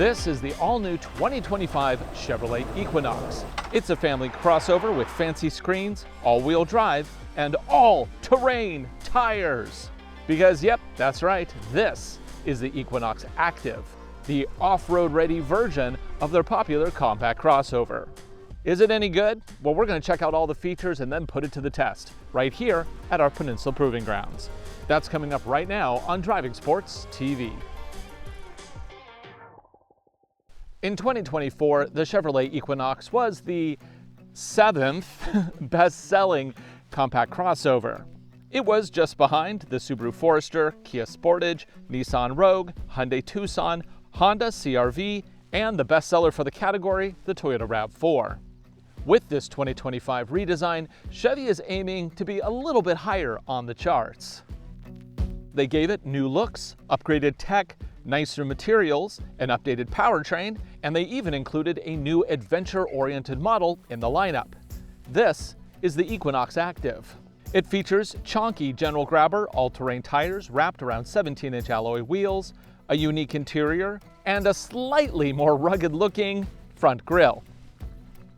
This is the all-new 2025 Chevrolet Equinox. It's a family crossover with fancy screens, all-wheel drive, and all-terrain tires. Because yep, that's right, this is the Equinox Activ, the off-road ready version of their popular compact crossover. Is it any good? Well, we're going to check out all the features and then put it to the test, right here at our Peninsula Proving Grounds. That's coming up right now on Driving Sports TV. In 2024, the Chevrolet Equinox was the 7th best-selling compact crossover. It was just behind the Subaru Forester, Kia Sportage, Nissan Rogue, Hyundai Tucson, Honda CR-V, and the bestseller for the category, the Toyota RAV4. With this 2025 redesign, Chevy is aiming to be a little bit higher on the charts. They gave it new looks, upgraded tech, nicer materials, an updated powertrain, and they even included a new adventure-oriented model in the lineup. This is the Equinox Activ. It features chonky general grabber all-terrain tires wrapped around 17-inch alloy wheels, a unique interior, and a slightly more rugged-looking front grille.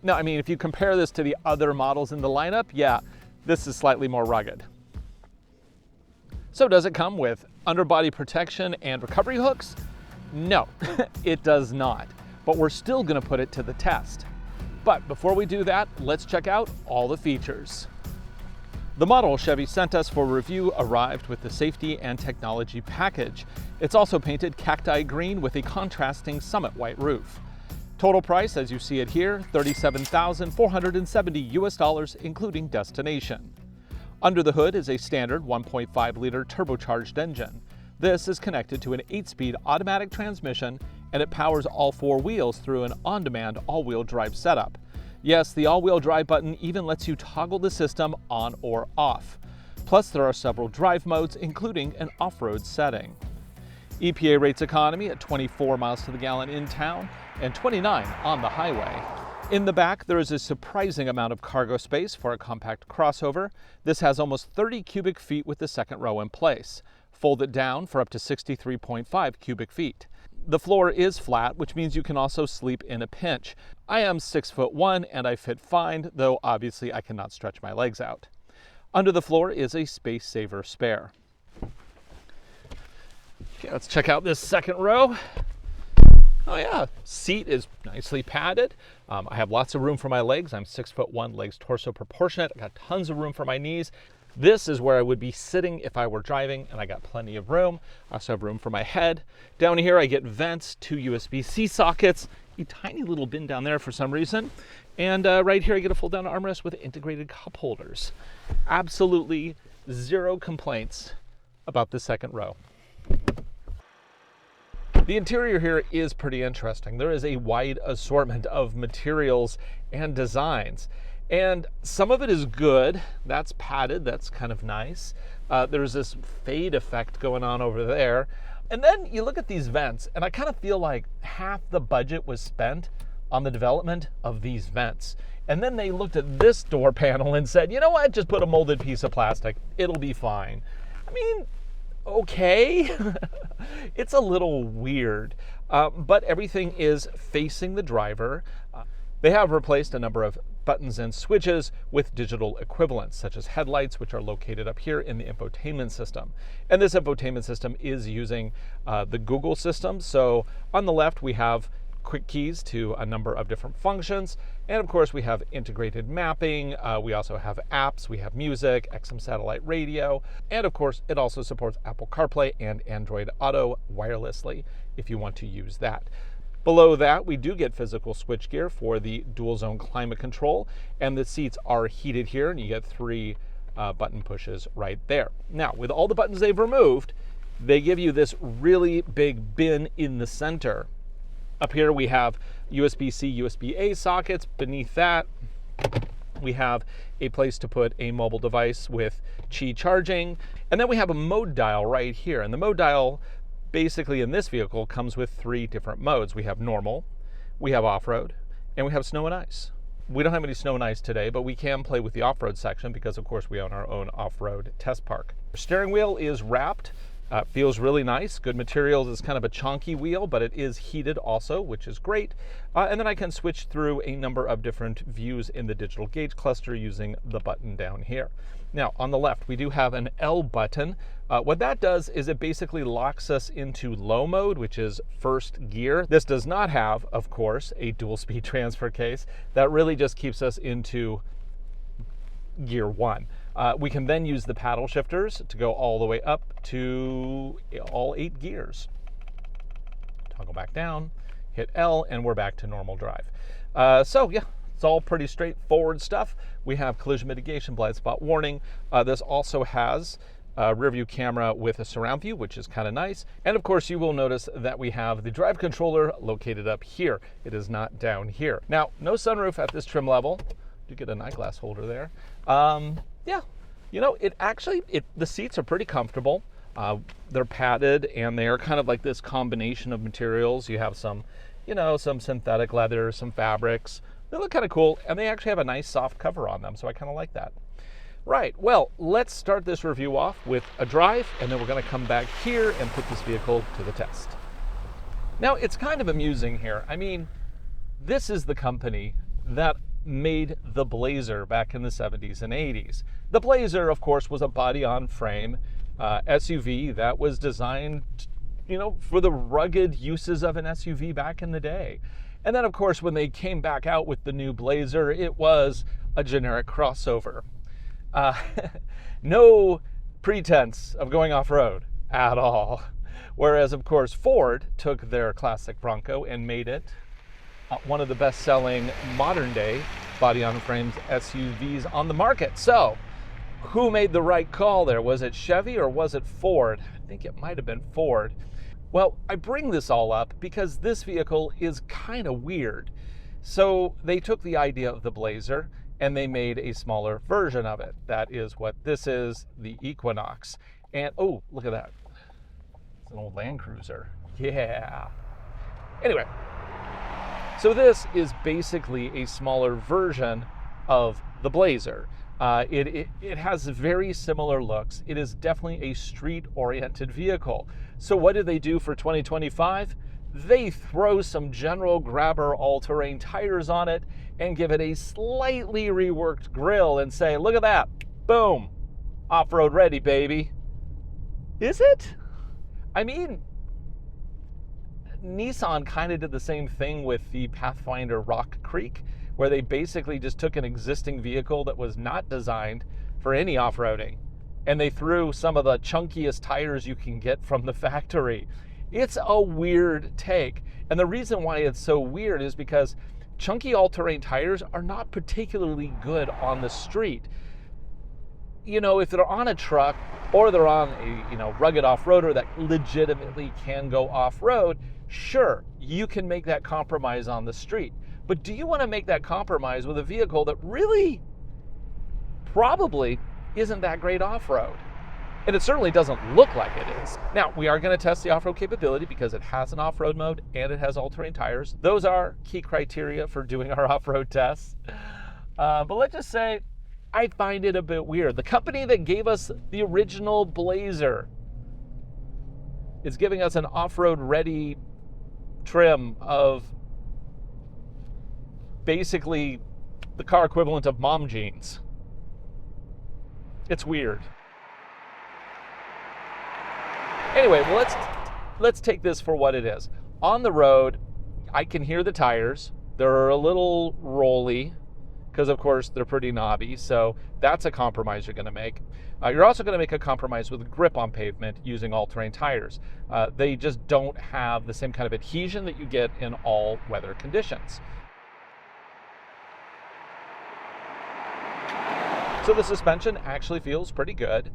Now, I mean, if you compare this to the other models in the lineup, yeah, this is slightly more rugged. So does it come with underbody protection and recovery hooks? No, it does not, but we're still going to put it to the test. But before we do that, let's check out all the features. The model Chevy sent us for review arrived with the safety and technology package. It's also painted cacti green with a contrasting summit white roof. Total price, as you see it here, $37,470 US, including destination. Under the hood is a standard 1.5-liter turbocharged engine. This is connected to an 8-speed automatic transmission, and it powers all 4 wheels through an on-demand all-wheel drive setup. Yes, the all-wheel drive button even lets you toggle the system on or off. Plus, there are several drive modes, including an off-road setting. EPA rates economy at 24 miles to the gallon in town and 29 on the highway. In the back, there is a surprising amount of cargo space for a compact crossover. This has almost 30 cubic feet with the second row in place. Fold it down for up to 63.5 cubic feet. The floor is flat, which means you can also sleep in a pinch. I am 6'1" and I fit fine, though obviously I cannot stretch my legs out. Under the floor is a space saver spare. Okay, let's check out this second row. Oh yeah, seat is nicely padded. I have lots of room for my legs. I'm 6'1", legs torso proportionate. I got tons of room for my knees. This is where I would be sitting if I were driving, and I got plenty of room. I also have room for my head. Down here I get vents, 2 USB-C sockets, a tiny little bin down there for some reason. And right here I get a fold-down armrest with integrated cup holders. Absolutely zero complaints about the second row. The interior here is pretty interesting. There is a wide assortment of materials and designs, and some of it is good. That's padded, that's kind of nice. There's this fade effect going on over there. And then you look at these vents, and I kind of feel like half the budget was spent on the development of these vents. And then they looked at this door panel and said, you know what, just put a molded piece of plastic, it'll be fine. I mean, okay. It's a little weird, but everything is facing the driver. They have replaced a number of buttons and switches with digital equivalents, such as headlights, which are located up here in the infotainment system. And this infotainment system is using the Google system. So on the left, we have quick keys to a number of different functions. And of course, we have integrated mapping. We also have apps. We have music, XM satellite radio. And of course, it also supports Apple CarPlay and Android Auto wirelessly if you want to use that. Below that, we do get physical switchgear for the dual zone climate control. And the seats are heated here, and you get 3 button pushes right there. Now, with all the buttons they've removed, they give you this really big bin in the center. Up here we have USB-C, USB-A sockets. Beneath that, we have a place to put a mobile device with Qi charging. And then we have a mode dial right here. And the mode dial basically in this vehicle comes with 3 different modes. We have normal, we have off-road, and we have snow and ice. We don't have any snow and ice today, but we can play with the off-road section because of course we own our own off-road test park. The steering wheel is wrapped Feels really nice. Good materials. It's kind of a chonky wheel, but it is heated also, which is great. And then I can switch through a number of different views in the digital gauge cluster using the button down here. Now, on the left, we do have an L button. What that does is it basically locks us into low mode, which is first gear. This does not have, of course, a dual speed transfer case. That really just keeps us into gear 1. We can then use the paddle shifters to go all the way up to all 8 gears. Toggle back down, hit L, and we're back to normal drive. So yeah, it's all pretty straightforward stuff. We have collision mitigation, blind spot warning. This also has a rear view camera with a surround view, which is kind of nice. And of course, you will notice that we have the drive controller located up here. It is not down here. Now, no sunroof at this trim level. You get an eyeglass holder there. Yeah, you know, the seats are pretty comfortable. They're padded, and they are kind of like this combination of materials. You have some, you know, some synthetic leather, some fabrics. They look kind of cool, and they actually have a nice soft cover on them, so I kind of like that. Right, well, let's start this review off with a drive, and then we're going to come back here and put this vehicle to the test. Now, it's kind of amusing here. I mean, this is the company that made the Blazer back in the 70s and 80s. The Blazer, of course, was a body-on-frame SUV that was designed, you know, for the rugged uses of an SUV back in the day. And then, of course, when they came back out with the new Blazer, it was a generic crossover. No pretense of going off-road at all. Whereas, of course, Ford took their classic Bronco and made it one of the best-selling modern-day body-on-frames SUVs on the market. So, who made the right call there? Was it Chevy or was it Ford? I think it might have been Ford. Well, I bring this all up because this vehicle is kind of weird. So, they took the idea of the Blazer and they made a smaller version of it. That is what this is, the Equinox. And, oh, look at that. It's an old Land Cruiser. Yeah. Anyway. So this is basically a smaller version of the Blazer. It has very similar looks. It is definitely a street-oriented vehicle. So what did they do for 2025? They throw some general grabber all-terrain tires on it and give it a slightly reworked grille and say, look at that, boom, off-road ready, baby. Is it? I mean, Nissan kind of did the same thing with the Pathfinder Rock Creek, where they basically just took an existing vehicle that was not designed for any off-roading, and they threw some of the chunkiest tires you can get from the factory. It's a weird take, and the reason why it's so weird is because chunky all-terrain tires are not particularly good on the street. You know, if they're on a truck or they're on a, you know, rugged off-roader that legitimately can go off-road, sure, you can make that compromise on the street. But do you want to make that compromise with a vehicle that really probably isn't that great off-road? And it certainly doesn't look like it is. Now, we are going to test the off-road capability because it has an off-road mode and it has all-terrain tires. Those are key criteria for doing our off-road tests. But let's just say I find it a bit weird. The company that gave us the original Blazer is giving us an off-road ready trim of basically the car equivalent of mom jeans. It's weird. Anyway, well, let's take this for what it is. On the road, I can hear the tires. They're a little rolly because, of course, they're pretty knobby. So that's a compromise you're going to make. You're also going to make a compromise with grip on pavement using all-terrain tires. They just don't have the same kind of adhesion that you get in all weather conditions. So the suspension actually feels pretty good.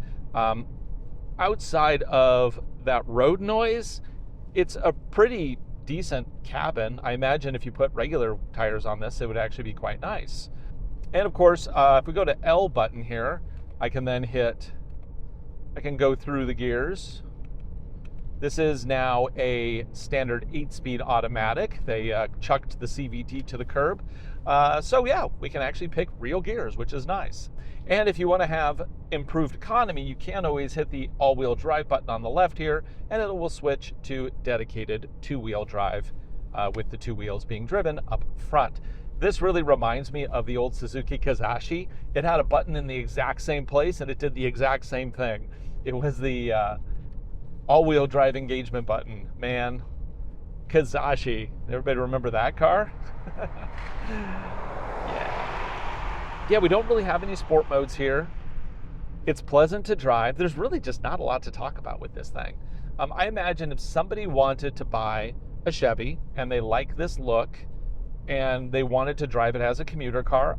Outside of that road noise, it's a pretty decent cabin. I imagine if you put regular tires on this, it would actually be quite nice. And of course, if we go to L button here, I can go through the gears This is now a standard 8-speed automatic. They chucked the CVT to the curb. So yeah, we can actually pick real gears, which is nice. And if you want to have improved economy, you can always hit the all-wheel drive button on the left here, and it will switch to dedicated 2-wheel drive with the 2 wheels being driven up front. This really reminds me of the old Suzuki Kizashi. It had a button in the exact same place, and it did the exact same thing. It was the all-wheel drive engagement button. Man, Kizashi. Everybody remember that car? Yeah, we don't really have any sport modes here. It's pleasant to drive. There's really just not a lot to talk about with this thing. I imagine if somebody wanted to buy a Chevy and they like this look and they wanted to drive it as a commuter car,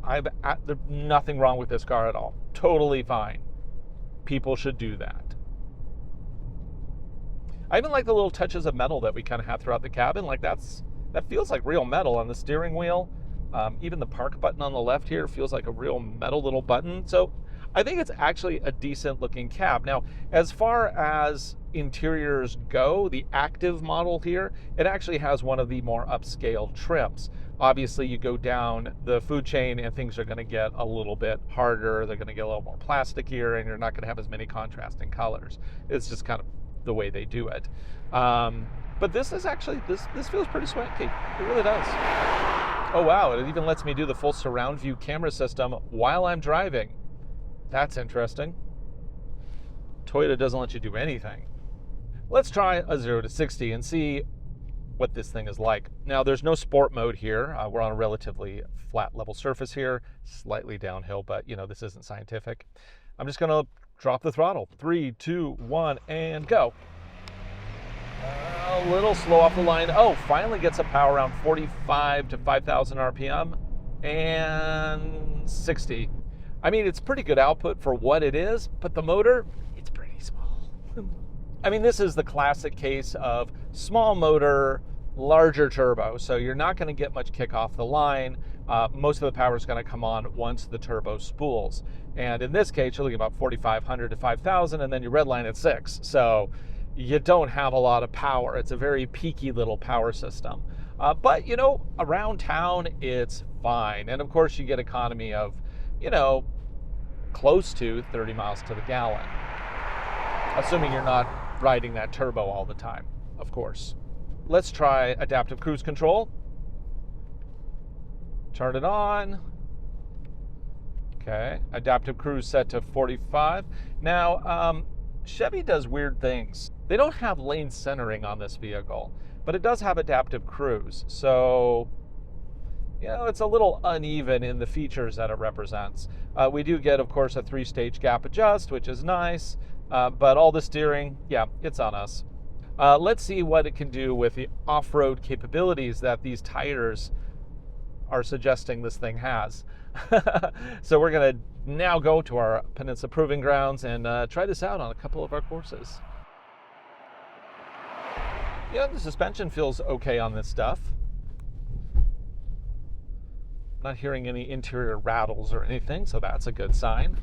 there's nothing wrong with this car at all. Totally fine. People should do that. I even like the little touches of metal that we kind of have throughout the cabin. Like that feels like real metal on the steering wheel. Even the park button on the left here feels like a real metal little button. So I think it's actually a decent looking cab. Now, as far as interiors go, the Activ model here, it actually has one of the more upscale trims. Obviously, you go down the food chain and things are going to get a little bit harder. They're going to get a little more plastic here, and you're not going to have as many contrasting colors. It's just kind of the way they do it. But this is actually, this feels pretty swanky. It really does. Oh wow, it even lets me do the full surround view camera system while I'm driving. That's interesting. Toyota doesn't let you do anything. Let's try a 0 to 60 and see what this thing is like. Now, there's no sport mode here. We're on a relatively flat level surface here, slightly downhill, but you know, this isn't scientific. I'm just gonna drop the throttle. 3, 2, 1, and go. A little slow off the line. Oh, finally gets a power around 45 to 5,000 RPM and 60. I mean, it's pretty good output for what it is, but the motor, it's pretty small. I mean, this is the classic case of small motor, larger turbo. So you're not going to get much kick off the line. Most of the power is going to come on once the turbo spools. And in this case, you're looking about 4,500 to 5,000, and then you redline at 6. So you don't have a lot of power. It's a very peaky little power system. But, you know, around town, it's fine. And of course, you get economy of, you know, close to 30 miles to the gallon. Assuming you're not riding that turbo all the time, of course. Let's try adaptive cruise control. Turn it on. Okay, adaptive cruise set to 45. Now, Chevy does weird things. They don't have lane centering on this vehicle, but it does have adaptive cruise. So, you know, it's a little uneven in the features that it represents. We do get, of course, a 3-stage gap adjust, which is nice, but all the steering, yeah, it's on us. Let's see what it can do with the off-road capabilities that these tires are suggesting this thing has. So we're going to now go to our Peninsula Proving Grounds and try this out on a couple of our courses. Yeah, the suspension feels okay on this stuff. Not hearing any interior rattles or anything, so that's a good sign.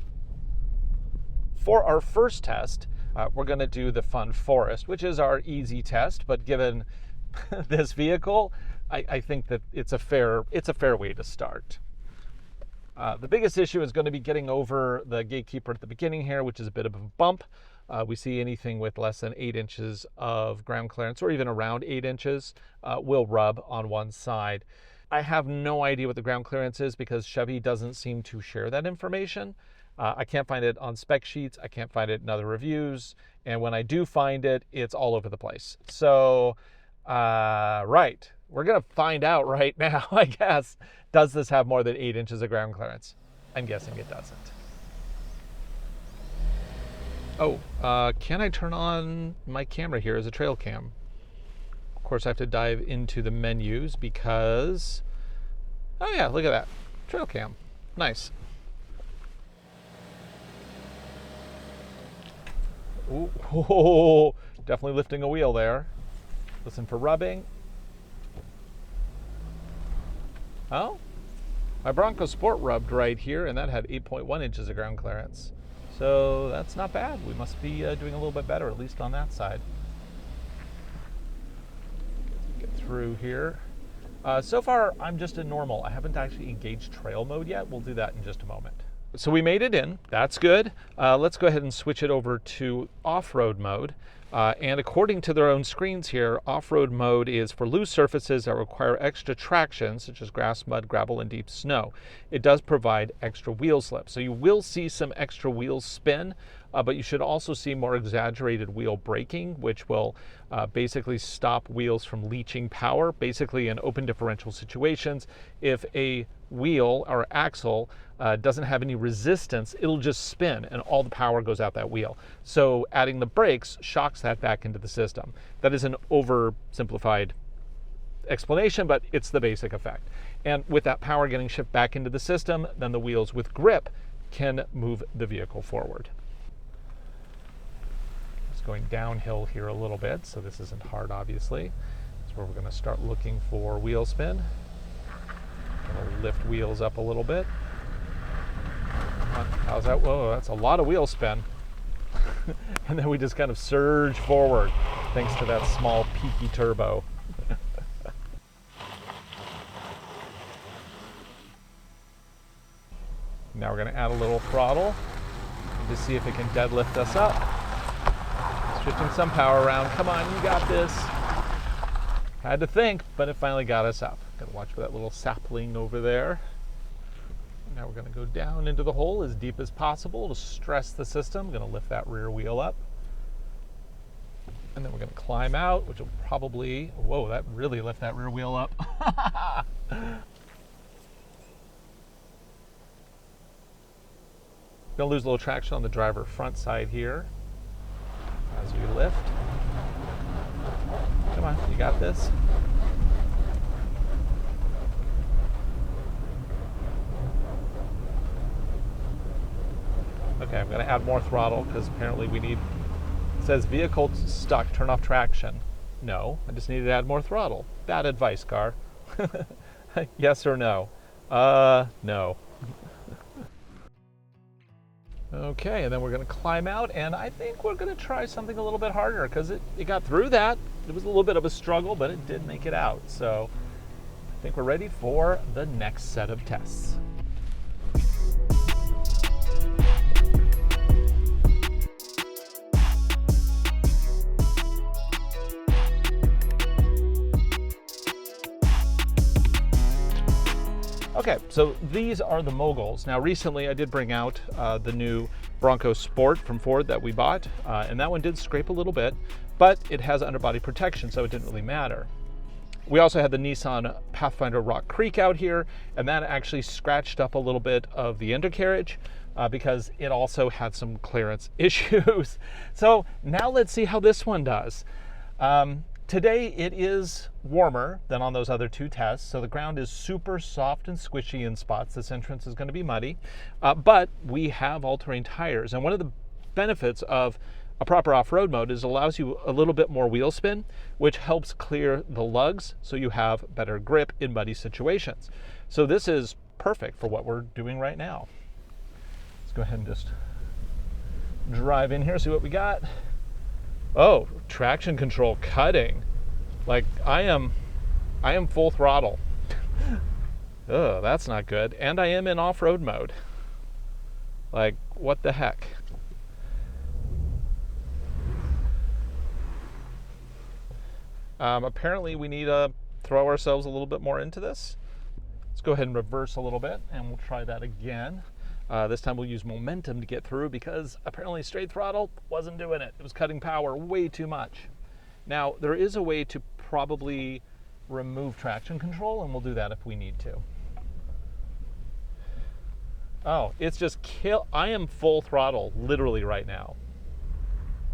For our first test, we're going to do the Fun Forest, which is our easy test, but given this vehicle, I think that it's a fair way to start. The biggest issue is going to be getting over the gatekeeper at the beginning here, which is a bit of a bump. We see anything with less than 8 inches of ground clearance, or even around 8 inches, will rub on one side. I have no idea what the ground clearance is because Chevy doesn't seem to share that information. I can't find it on spec sheets. I can't find it in other reviews. And when I do find it, it's all over the place. So, right. We're going to find out right now, I guess. Does this have more than 8 inches of ground clearance? I'm guessing it doesn't. Oh, can I turn on my camera here as a trail cam? Of course, I have to dive into the menus because, oh yeah, look at that. Trail cam. Nice. Ooh, definitely lifting a wheel there. Listen for rubbing. Oh, my Bronco Sport rubbed right here, and that had 8.1 inches of ground clearance. So that's not bad. We must be doing a little bit better, at least on that side. through here. So far, I'm just in normal. I haven't actually engaged trail mode yet. We'll do that in just a moment. So we made it in. That's good. Let's go ahead and switch it over to off-road mode. And according to their own screens here, off-road mode is for loose surfaces that require extra traction, such as grass, mud, gravel, and deep snow. It does provide extra wheel slip. So you will see some extra wheels spin, but you should also see more exaggerated wheel braking, which will basically stop wheels from leaching power. Basically, in open differential situations, if a wheel or axle doesn't have any resistance, it'll just spin and all the power goes out that wheel. So adding the brakes shocks that back into the system. That is an oversimplified explanation, but it's the basic effect. And with that power getting shipped back into the system, then the wheels with grip can move the vehicle forward. It's going downhill here a little bit, so this isn't hard, obviously. That's where we're going to start looking for wheel spin. Gonna lift wheels up a little bit. How's that? Whoa, that's a lot of wheel spin. And then we just kind of surge forward thanks to that small peaky turbo. Now we're going to add a little throttle to see if it can deadlift us up. Shifting some power around. Come on, you got this. Had to think, but it finally got us up. Gotta watch for that little sapling over there. Now we're going to go down into the hole as deep as possible to stress the system. Going to lift that rear wheel up. And then we're going to climb out, which will probably, whoa, that really lift that rear wheel up. Going to lose a little traction on the driver front side here as we lift. Come on, you got this. Okay, I'm going to add more throttle because apparently we need, it says vehicle stuck, turn off traction. No, I just need to add more throttle. Bad advice, car. Yes or no? No. Okay, and then we're going to climb out, and I think we're going to try something a little bit harder because it got through that. It was a little bit of a struggle, but it did make it out. So I think we're ready for the next set of tests. Okay, so these are the moguls. Now recently I did bring out the new Bronco Sport from Ford that we bought, and that one did scrape a little bit, but it has underbody protection, so it didn't really matter. We also had the Nissan Pathfinder Rock Creek out here, and that actually scratched up a little bit of the undercarriage because it also had some clearance issues. So now let's see how this one does. Today it is warmer than on those other two tests, so the ground is super soft and squishy in spots. This entrance is going to be muddy, but we have all-terrain tires, and one of the benefits of a proper off-road mode is it allows you a little bit more wheel spin, which helps clear the lugs so you have better grip in muddy situations. So this is perfect for what we're doing right now. Let's go ahead and just drive in here, see what we got. Oh, traction control cutting. Like I am full throttle. Oh, that's not good. And I am in off-road mode. Like, what the heck? Apparently we need to throw ourselves a little bit more into this. Let's go ahead and reverse a little bit and we'll try that again. This time we'll use momentum to get through because apparently straight throttle wasn't doing it. It was cutting power way too much. Now, there is a way to probably remove traction control, and we'll do that if we need to. Oh, it's just I am full throttle literally right now.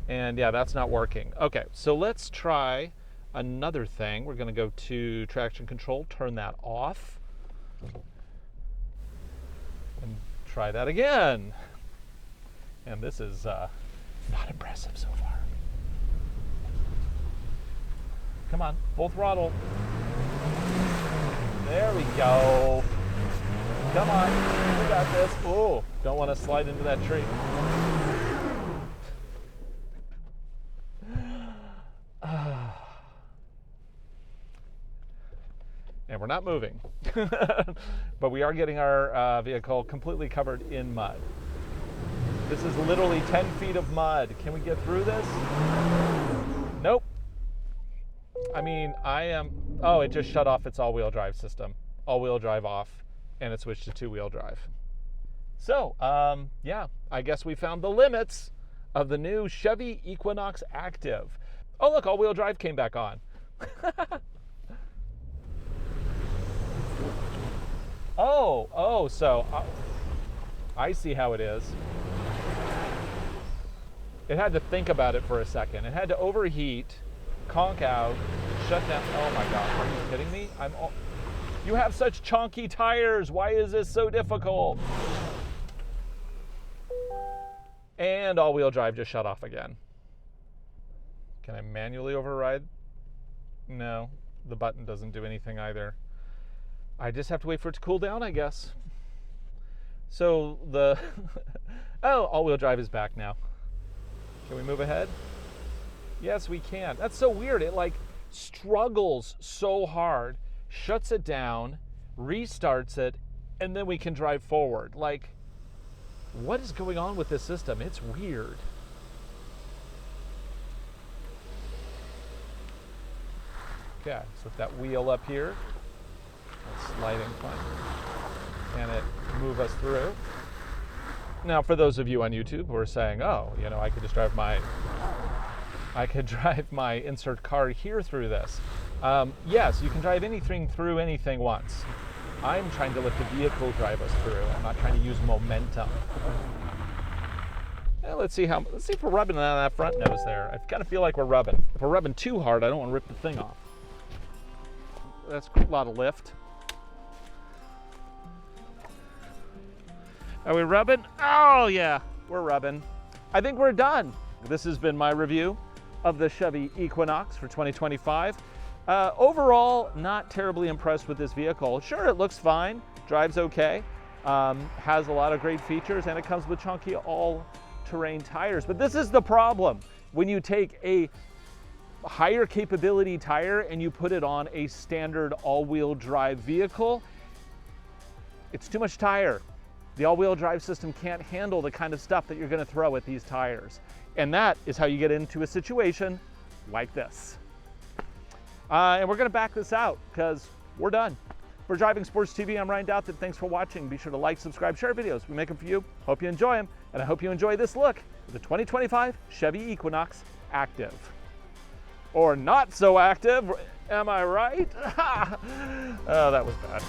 And yeah, that's not working. Okay, so let's try another thing. We're going to go to traction control, turn that off. And try that again. And this is not impressive so far. Come on, full throttle. There we go. Come on, we got this. Oh, don't want to slide into that tree. and we're not moving. But we are getting our vehicle completely covered in mud. This is literally 10 feet of mud. Can we get through this? Nope. I mean, oh, it just shut off its all-wheel drive system. All-wheel drive off, and it switched to two-wheel drive. So, yeah, I guess we found the limits of the new Chevy Equinox Activ. Oh, look, all-wheel drive came back on. So I see how it is. It had to think about it for a second. It had to overheat, conk out, shut down. Oh my God, are you kidding me? You have such chunky tires. Why is this so difficult? And all-wheel drive just shut off again. Can I manually override? No, the button doesn't do anything either. I just have to wait for it to cool down, I guess. So oh, all-wheel drive is back now. Can we move ahead? Yes, we can. That's so weird. It like struggles so hard, shuts it down, restarts it, and then we can drive forward. Like, what is going on with this system? It's weird. Okay, so with that wheel up here, that's sliding fine. Can it move us through? Now, for those of you on YouTube who are saying, oh, you know, I could drive my insert car here through this. Yes, you can drive anything through anything once. I'm trying to let the vehicle drive us through. I'm not trying to use momentum. Well, let's see if we're rubbing on that front nose there. I kind of feel like we're rubbing. If we're rubbing too hard, I don't want to rip the thing off. That's a lot of lift. Are we rubbing? Oh yeah, we're rubbing. I think we're done. This has been my review of the Chevy Equinox for 2025. Overall, not terribly impressed with this vehicle. Sure, it looks fine, drives okay, has a lot of great features, and it comes with chunky all-terrain tires. But this is the problem. When you take a higher capability tire and you put it on a standard all-wheel drive vehicle, it's too much tire. The all-wheel drive system can't handle the kind of stuff that you're going to throw at these tires. And that is how you get into a situation like this. And we're going to back this out because we're done. For Driving Sports TV, I'm Ryan Douthit. Thanks for watching. Be sure to like, subscribe, share videos. We make them for you. Hope you enjoy them. And I hope you enjoy this look at the 2025 Chevy Equinox Activ. Or not so active, am I right? Oh, that was bad.